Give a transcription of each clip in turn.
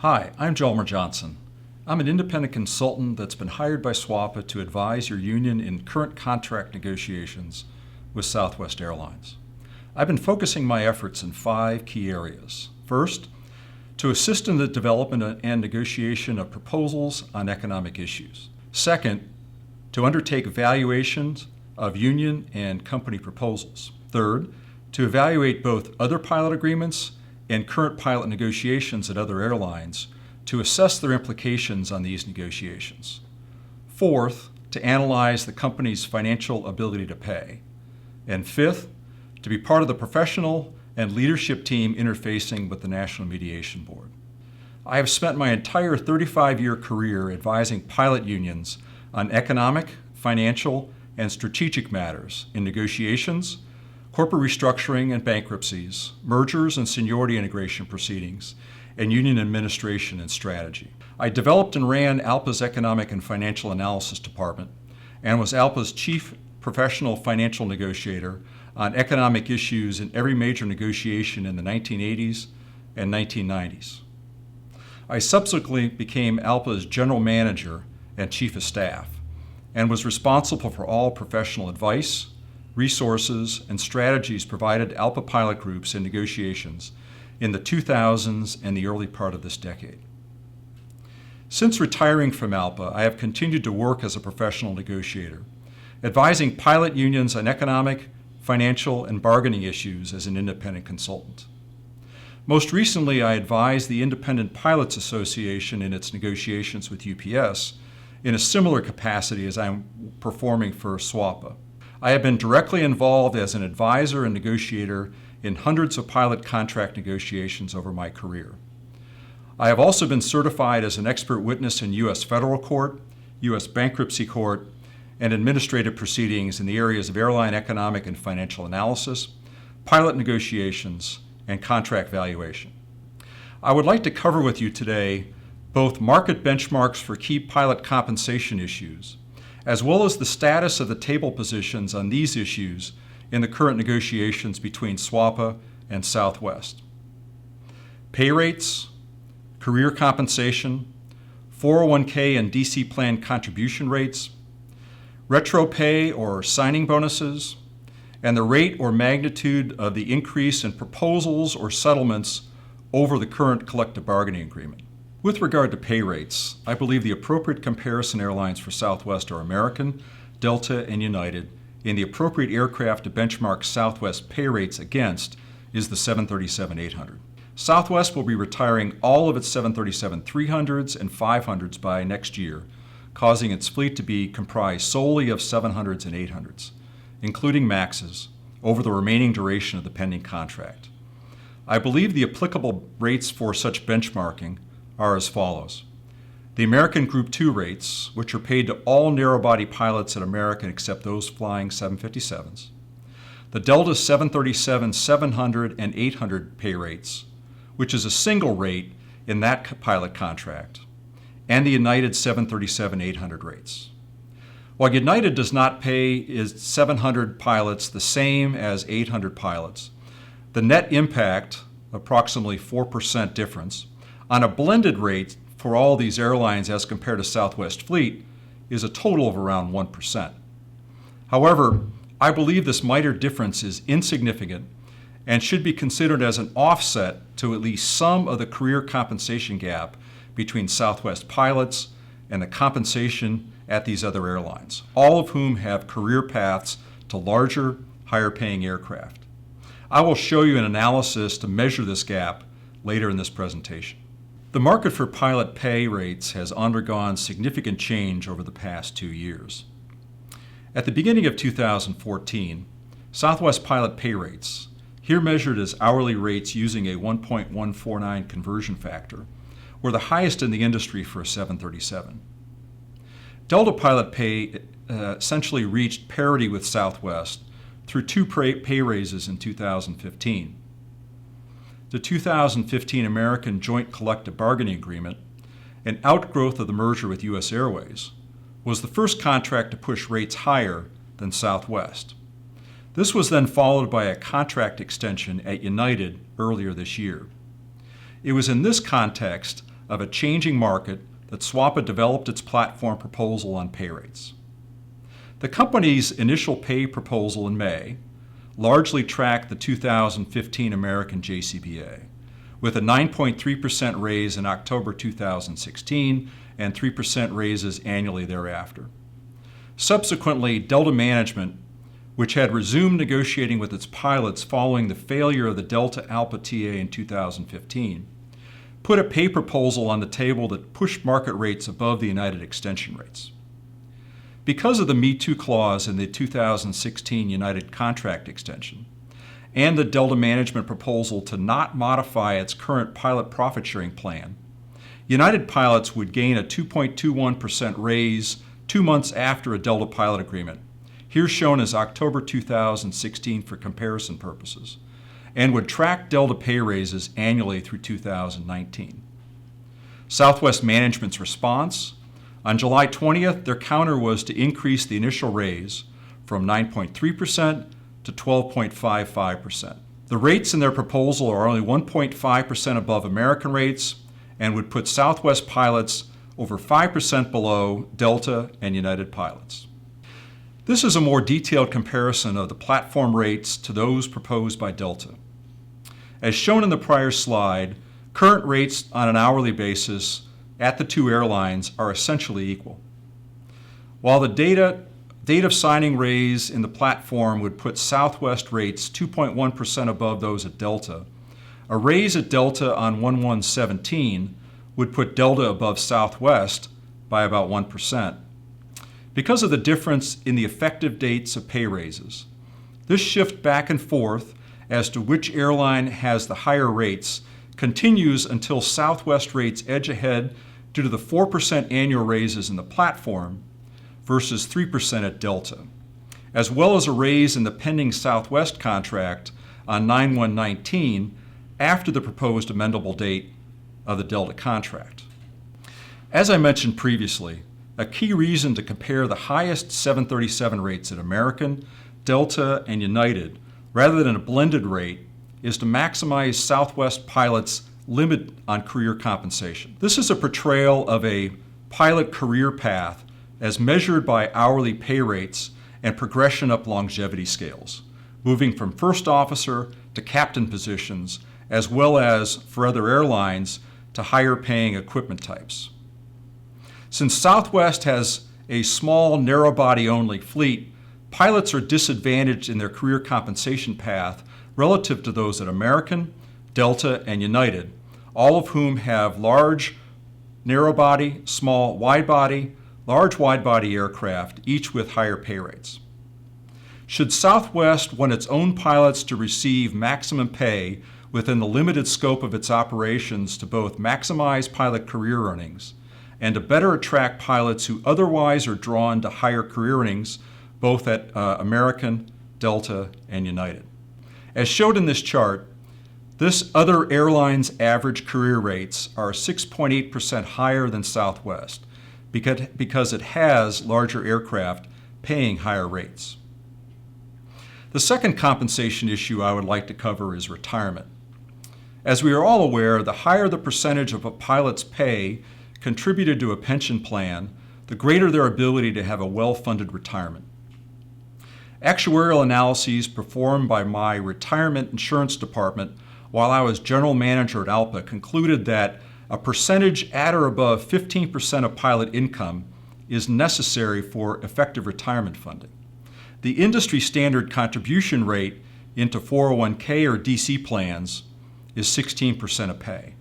Hi, I'm Jalmer Johnson. I'm an independent consultant that's been hired by SWAPA to advise your union in current contract negotiations with Southwest Airlines. I've been focusing my efforts in 5 key areas. First, to assist in the development and negotiation of proposals on economic issues. Second, to undertake evaluations of union and company proposals. Third, to evaluate both other pilot agreements and current pilot negotiations at other airlines to assess their implications on these negotiations. Fourth, to analyze the company's financial ability to pay. And fifth, to be part of the professional and leadership team interfacing with the National Mediation Board. I have spent my entire 35-year career advising pilot unions on economic, financial, and strategic matters in negotiations, corporate restructuring and bankruptcies, mergers and seniority integration proceedings, and union administration and strategy. I developed and ran ALPA's Economic and Financial Analysis Department and was ALPA's chief professional financial negotiator on economic issues in every major negotiation in the 1980s and 1990s. I subsequently became ALPA's general manager and chief of staff and was responsible for all professional advice, resources, and strategies provided to ALPA pilot groups in negotiations in the 2000s and the early part of this decade. Since retiring from ALPA, I have continued to work as a professional negotiator, advising pilot unions on economic, financial, and bargaining issues as an independent consultant. Most recently, I advised the Independent Pilots Association in its negotiations with UPS in a similar capacity as I'm performing for SWAPA. I have been directly involved as an advisor and negotiator in hundreds of pilot contract negotiations over my career. I have also been certified as an expert witness in U.S. federal court, U.S. bankruptcy court, and administrative proceedings in the areas of airline economic and financial analysis, pilot negotiations, and contract valuation. I would like to cover with you today both market benchmarks for key pilot compensation issues, as well as the status of the table positions on these issues in the current negotiations between SWAPA and Southwest. Pay rates, career compensation, 401k and DC plan contribution rates, retro pay or signing bonuses, and the rate or magnitude of the increase in proposals or settlements over the current collective bargaining agreement. With regard to pay rates, I believe the appropriate comparison airlines for Southwest are American, Delta, and United, and the appropriate aircraft to benchmark Southwest pay rates against is the 737-800. Southwest will be retiring all of its 737-300s and 500s by next year, causing its fleet to be comprised solely of 700s and 800s, including MAXs, over the remaining duration of the pending contract. I believe the applicable rates for such benchmarking are as follows. The American Group 2 rates, which are paid to all narrow-body pilots at American except those flying 757s. The Delta 737, 700, and 800 pay rates, which is a single rate in that pilot contract, and the United 737-800 rates. While United does not pay its 700 pilots the same as 800 pilots, the net impact, approximately 4% difference, on a blended rate for all these airlines as compared to Southwest fleet is a total of around 1%. However, I believe this minor difference is insignificant and should be considered as an offset to at least some of the career compensation gap between Southwest pilots and the compensation at these other airlines, all of whom have career paths to larger, higher-paying aircraft. I will show you an analysis to measure this gap later in this presentation. The market for pilot pay rates has undergone significant change over the past 2 years. At the beginning of 2014, Southwest pilot pay rates, here measured as hourly rates using a 1.149 conversion factor, were the highest in the industry for a 737. Delta pilot pay essentially reached parity with Southwest through 2 pay raises in 2015. The 2015 American Joint Collective Bargaining Agreement, an outgrowth of the merger with U.S. Airways, was the first contract to push rates higher than Southwest. This was then followed by a contract extension at United earlier this year. It was in this context of a changing market that SWAPA developed its platform proposal on pay rates. The company's initial pay proposal in May largely tracked the 2015 American JCBA, with a 9.3% raise in October 2016 and 3% raises annually thereafter. Subsequently, Delta Management, which had resumed negotiating with its pilots following the failure of the Delta Alpha TA in 2015, put a pay proposal on the table that pushed market rates above the United extension rates. Because of the Me Too clause in the 2016 United contract extension, and the Delta Management proposal to not modify its current pilot profit-sharing plan, United pilots would gain a 2.21% raise 2 months after a Delta pilot agreement, here shown as October 2016 for comparison purposes, and would track Delta pay raises annually through 2019. Southwest Management's response: on July 20th, their counter was to increase the initial raise from 9.3% to 12.55%. The rates in their proposal are only 1.5% above American rates and would put Southwest pilots over 5% below Delta and United pilots. This is a more detailed comparison of the platform rates to those proposed by Delta. As shown in the prior slide, current rates on an hourly basis at the two airlines are essentially equal. While the date of signing raise in the platform would put Southwest rates 2.1% above those at Delta, a raise at Delta on 1/1/17 would put Delta above Southwest by about 1%. Because of the difference in the effective dates of pay raises, this shift back and forth as to which airline has the higher rates continues until Southwest rates edge ahead due to the 4% annual raises in the platform versus 3% at Delta, as well as a raise in the pending Southwest contract on 9/1/19 after the proposed amendable date of the Delta contract. As I mentioned previously, a key reason to compare the highest 737 rates at American, Delta, and United rather than a blended rate is to maximize Southwest pilots' limit on career compensation. This is a portrayal of a pilot career path as measured by hourly pay rates and progression up longevity scales, moving from first officer to captain positions, as well as, for other airlines, to higher paying equipment types. Since Southwest has a small narrow-body only fleet, pilots are disadvantaged in their career compensation path relative to those at American, Delta, and United, all of whom have large narrow-body, small wide-body, large wide-body aircraft, each with higher pay rates. Should Southwest want its own pilots to receive maximum pay within the limited scope of its operations to both maximize pilot career earnings and to better attract pilots who otherwise are drawn to higher career earnings both at American, Delta, and United. As shown in this chart, this other airline's average career rates are 6.8% higher than Southwest because it has larger aircraft paying higher rates. The second compensation issue I would like to cover is retirement. As we are all aware, the higher the percentage of a pilot's pay contributed to a pension plan, the greater their ability to have a well-funded retirement. Actuarial analyses performed by my retirement insurance department while I was general manager at ALPA concluded that a percentage at or above 15% of pilot income is necessary for effective retirement funding. The industry standard contribution rate into 401k or DC plans is 16% of pay.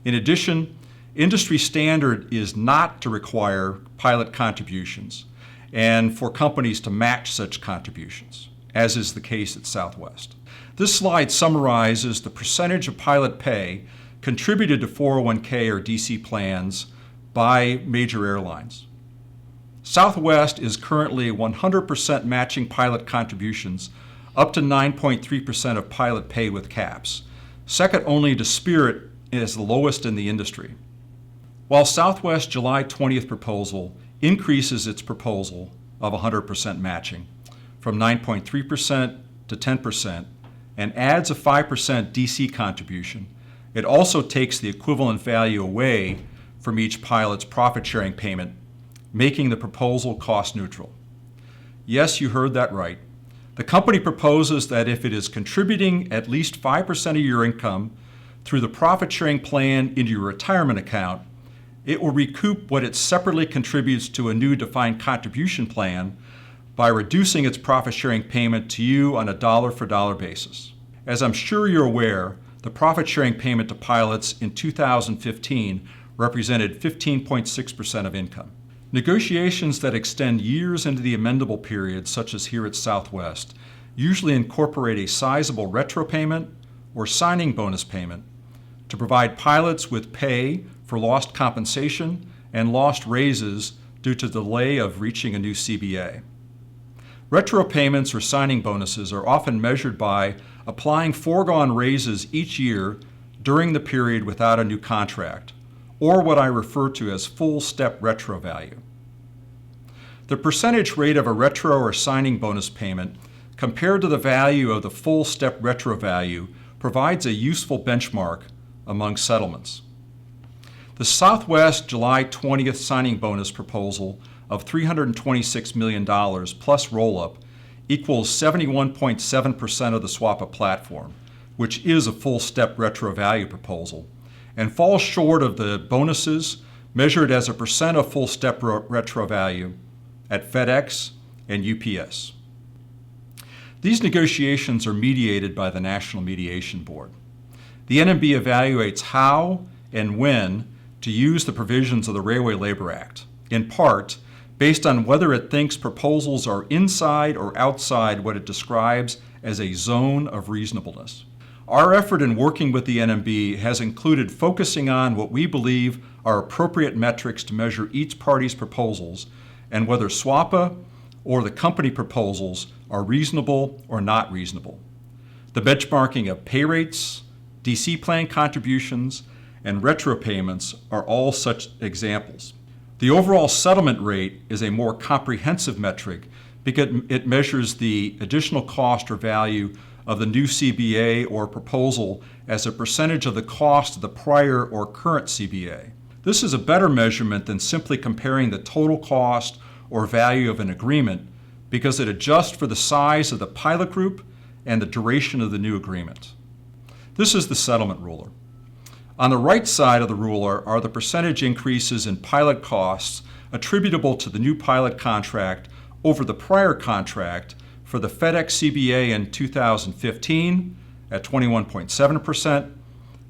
In addition, industry standard is not to require pilot contributions and for companies to match such contributions, as is the case at Southwest. This slide summarizes the percentage of pilot pay contributed to 401k or DC plans by major airlines. Southwest is currently 100% matching pilot contributions up to 9.3% of pilot pay with caps, second only to Spirit as the lowest in the industry. While Southwest's July 20th proposal increases its proposal of 100% matching from 9.3% to 10% and adds a 5% DC contribution, It also takes the equivalent value away from each pilot's profit-sharing payment, making the proposal cost neutral. Yes, you heard that right. The company proposes that if it is contributing at least 5% of your income through the profit-sharing plan into your retirement account, it will recoup what it separately contributes to a new defined contribution plan by reducing its profit-sharing payment to you on a dollar-for-dollar basis. As I'm sure you're aware, the profit-sharing payment to pilots in 2015 represented 15.6% of income. Negotiations that extend years into the amendable period, such as here at Southwest, usually incorporate a sizable retro payment or signing bonus payment to provide pilots with pay for lost compensation and lost raises due to delay of reaching a new CBA. Retro payments or signing bonuses are often measured by applying foregone raises each year during the period without a new contract, or what I refer to as full step retro value. The percentage rate of a retro or signing bonus payment compared to the value of the full step retro value provides a useful benchmark among settlements. The Southwest July 20th signing bonus proposal of $326 million plus roll-up equals 71.7% of the SWAPA platform, which is a full step retro value proposal, and falls short of the bonuses measured as a percent of full step retro value at FedEx and UPS. These negotiations are mediated by the National Mediation Board. The NMB evaluates how and when to use the provisions of the Railway Labor Act, in part based on whether it thinks proposals are inside or outside what it describes as a zone of reasonableness. Our effort in working with the NMB has included focusing on what we believe are appropriate metrics to measure each party's proposals and whether SWAPA or the company proposals are reasonable or not reasonable. The benchmarking of pay rates, DC plan contributions, and retro payments are all such examples. The overall settlement rate is a more comprehensive metric because it measures the additional cost or value of the new CBA or proposal as a percentage of the cost of the prior or current CBA. This is a better measurement than simply comparing the total cost or value of an agreement because it adjusts for the size of the pilot group and the duration of the new agreement. This is the settlement ruler. On the right side of the ruler are the percentage increases in pilot costs attributable to the new pilot contract over the prior contract for the FedEx CBA in 2015 at 21.7%,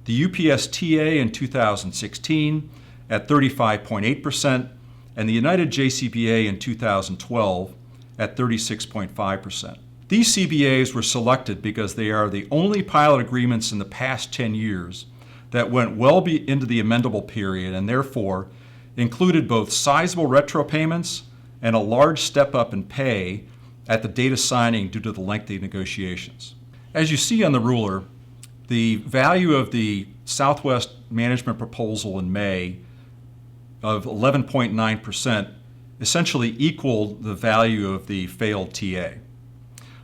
the UPS TA in 2016 at 35.8%, and the United JCBA in 2012 at 36.5%. These CBAs were selected because they are the only pilot agreements in the past 10 years that went well into the amendable period and therefore included both sizable retro payments and a large step up in pay at the date of signing due to the lengthy negotiations. As you see on the ruler, the value of the Southwest management proposal in May of 11.9% essentially equaled the value of the failed TA.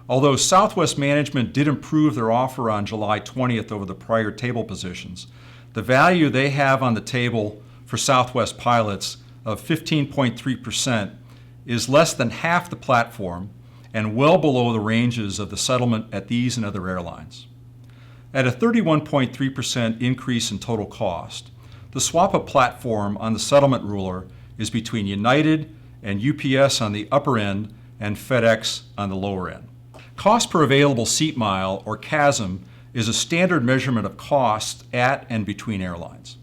Although Southwest management did improve their offer on July 20th over the prior table positions, the value they have on the table for Southwest pilots of 15.3% is less than half the platform and well below the ranges of the settlement at these and other airlines. At a 31.3% increase in total cost, the SWAPA platform on the settlement ruler is between United and UPS on the upper end and FedEx on the lower end. Cost per available seat mile, or CASM, is a standard measurement of costs at and between airlines.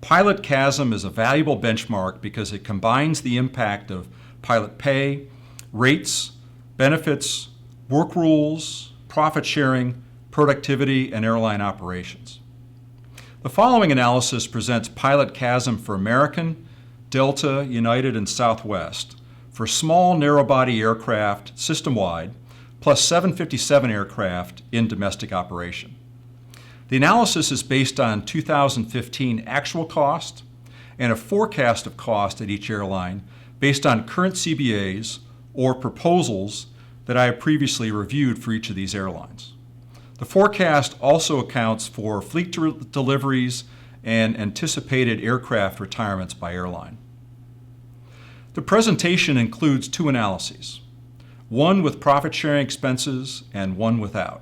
Pilot CASM is a valuable benchmark because it combines the impact of pilot pay, rates, benefits, work rules, profit sharing, productivity, and airline operations. The following analysis presents pilot CASM for American, Delta, United, and Southwest for small narrow-body aircraft system-wide, plus 757 aircraft in domestic operation. The analysis is based on 2015 actual cost and a forecast of cost at each airline based on current CBAs or proposals that I have previously reviewed for each of these airlines. The forecast also accounts for fleet deliveries and anticipated aircraft retirements by airline. The presentation includes two analyses, one with profit-sharing expenses and one without.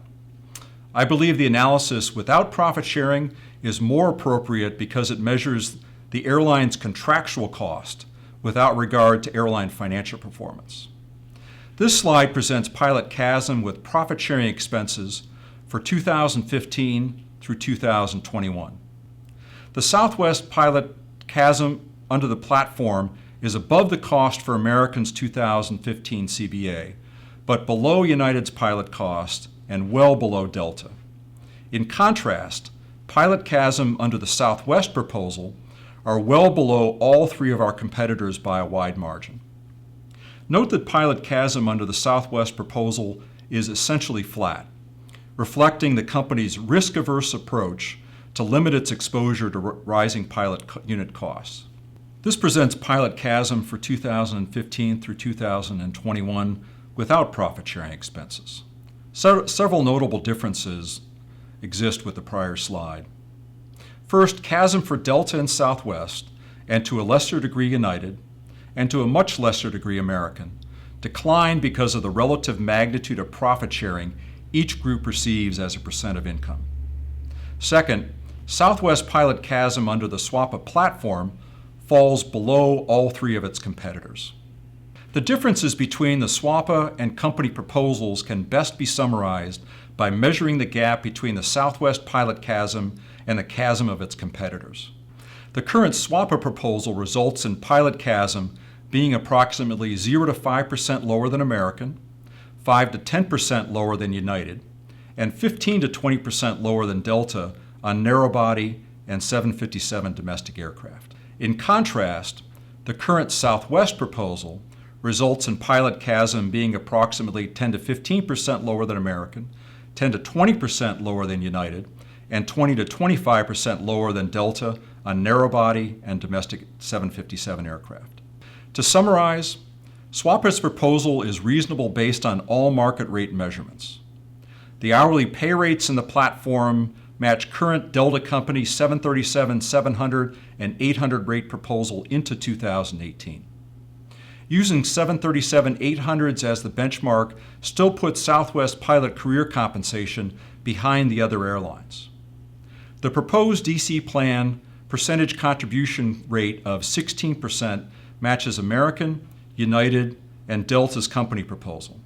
I believe the analysis without profit sharing is more appropriate because it measures the airline's contractual cost without regard to airline financial performance. This slide presents pilot CASM with profit-sharing expenses for 2015 through 2021. The Southwest pilot CASM under the platform is above the cost for American's 2015 CBA, but below United's pilot cost and well below Delta. In contrast, pilot CASM under the Southwest proposal are well below all three of our competitors by a wide margin. Note that pilot CASM under the Southwest proposal is essentially flat, reflecting the company's risk-averse approach to limit its exposure to rising pilot unit costs. This presents pilot CASM for 2015 through 2021 without profit-sharing expenses. Several notable differences exist with the prior slide. First, CASM for Delta and Southwest, and to a lesser degree United, and to a much lesser degree American, decline because of the relative magnitude of profit sharing each group receives as a percent of income. Second, Southwest pilot CASM under the SWAPA platform falls below all three of its competitors. The differences between the SWAPA and company proposals can best be summarized by measuring the gap between the Southwest pilot CASM and the CASM of its competitors. The current SWAPA proposal results in pilot CASM being approximately 0 to 5% lower than American, 5 to 10% lower than United, and 15 to 20% lower than Delta on narrow-body and 757 domestic aircraft. In contrast, the current Southwest proposal results in pilot CASM being approximately 10 to 15% lower than American, 10 to 20% lower than United, and 20 to 25% lower than Delta on narrow-body and domestic 757 aircraft. To summarize, SWAPA's proposal is reasonable based on all market rate measurements. The hourly pay rates in the platform match current Delta Company 737-700 and 800 rate proposal into 2018. Using 737-800s as the benchmark still puts Southwest pilot career compensation behind the other airlines. The proposed DC plan percentage contribution rate of 16% matches American, United, and Delta's company proposal.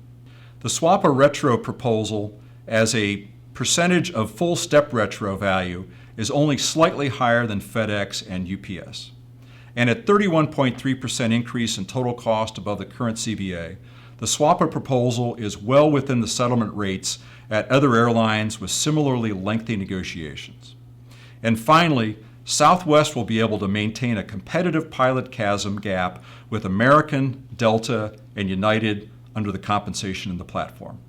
The SWAPA retro proposal as a percentage of full step retro value is only slightly higher than FedEx and UPS. And at 31.3% increase in total cost above the current CBA, the SWAPA proposal is well within the settlement rates at other airlines with similarly lengthy negotiations. And finally, Southwest will be able to maintain a competitive pilot CASM gap with American, Delta, and United under the compensation in the platform.